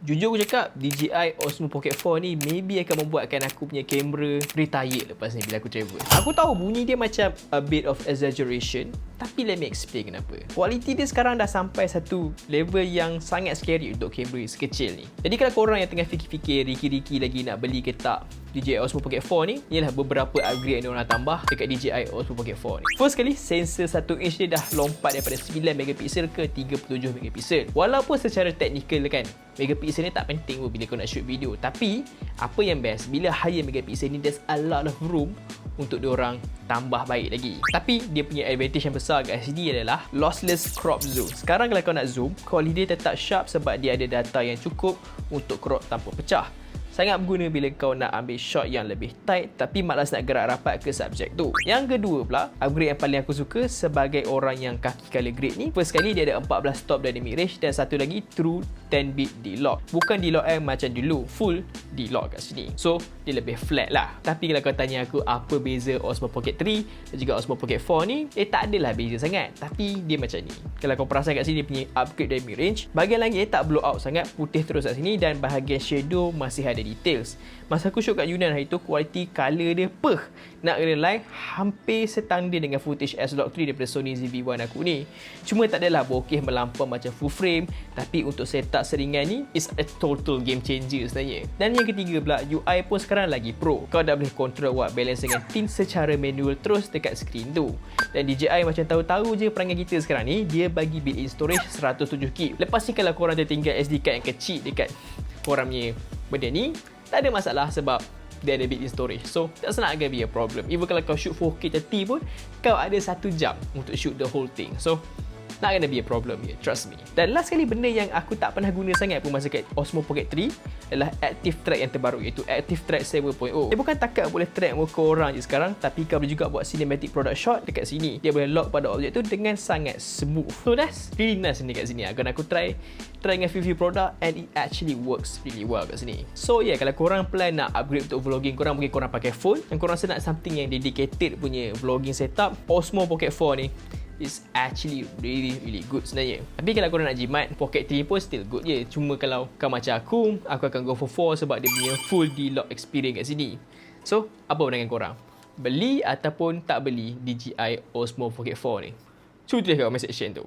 Jujur aku cakap, DJI Osmo Pocket 4 ni maybe akan membuatkan aku punya kamera retired lepas ni bila aku travel. Aku tahu bunyi dia macam a bit of exaggeration, tapi let me explain kenapa. Kualiti dia sekarang dah sampai satu level yang sangat scary untuk kamera sekecil ni. Jadi kalau korang yang tengah fikir-fikir riki-riki lagi nak beli ke tak DJI Osmo Pocket 4 ni, ialah beberapa upgrade yang diorang tambah dekat DJI Osmo Pocket 4 ni. First sekali, sensor 1 inch dia dah lompat daripada 9MP ke 37MP. Walaupun secara teknikal kan, megapixel ni tak penting pun bila kau nak shoot video. Tapi, apa yang best, bila higher megapixel ni, there's a lot of room untuk diorang tambah baik lagi. Tapi, dia punya advantage yang besar kat sini adalah lossless crop zoom. Sekarang kalau kau nak zoom, kualiti dia tetap sharp sebab dia ada data yang cukup untuk crop tanpa pecah. Sangat berguna bila kau nak ambil shot yang lebih tight tapi malas nak gerak rapat ke subjek tu. Yang kedua pula, upgrade yang paling aku suka sebagai orang yang kaki color grade ni, first kali dia ada 14 top dynamic range dan satu lagi true 10-bit D-Lock. Bukan D-Lock macam dulu, full D-Lock kat sini. So, dia lebih flat lah. Tapi kalau kau tanya aku apa beza Osmo Pocket 3 dan juga Osmo Pocket 4 ni, tak adalah beza sangat. Tapi dia macam ni. Kalau kau perasan kat sini dia punya upgrade dynamic range, bahagian langit tak blow out sangat, putih terus kat sini dan bahagian shadow masih ada details. Masa aku shoot kat Yunnan hari tu, kualiti color dia nak kena lie hampir setanding dengan footage S-Log 3 daripada Sony ZV-1 aku ni. Cuma tak adalah bokeh melampau macam full frame, tapi untuk setup seringan ni is a total game changer sebenarnya. Dan yang ketiga pula, UI pun sekarang lagi pro. Kau dah boleh control white balance dengan tint secara manual terus dekat screen tu. Dan DJI macam tahu-tahu je perangai kita sekarang ni, dia bagi built-in storage 107GB. Lepas ni kalau korang tertinggal SD card yang kecil dekat korang punya benda ni, tak ada masalah sebab dia ada built-in storage. So, that's not gonna be a problem. Even kalau kau shoot 4K 30 pun, kau ada 1 jam untuk shoot the whole thing. So, not gonna be a problem here, trust me. Dan last kali benda yang aku tak pernah guna sangat pun masa kat Osmo Pocket 3 adalah Active Track yang terbaru, iaitu Active Track 7.0. Dia bukan takat boleh track muka orang je sekarang, tapi kau boleh juga buat cinematic product shot dekat sini. Dia boleh lock pada objek tu dengan sangat smooth. So that's really nice ni kat sini. Akan aku try dengan few product and it actually works really well kat sini. So yeah, kalau korang plan nak upgrade untuk vlogging korang, mungkin korang pakai phone dan korang rasa nak something yang dedicated punya vlogging setup, Osmo Pocket 4 ni is actually really good sebenarnya. Tapi kalau korang nak jimat, Pocket 3 pun still good je. Cuma kalau kau macam aku akan go for 4 sebab dia punya full D-Lock experience kat sini. So, apa pandangan korang? Beli ataupun tak beli DJI Osmo Pocket 4 ni? Cuba tulis kat comment section tu.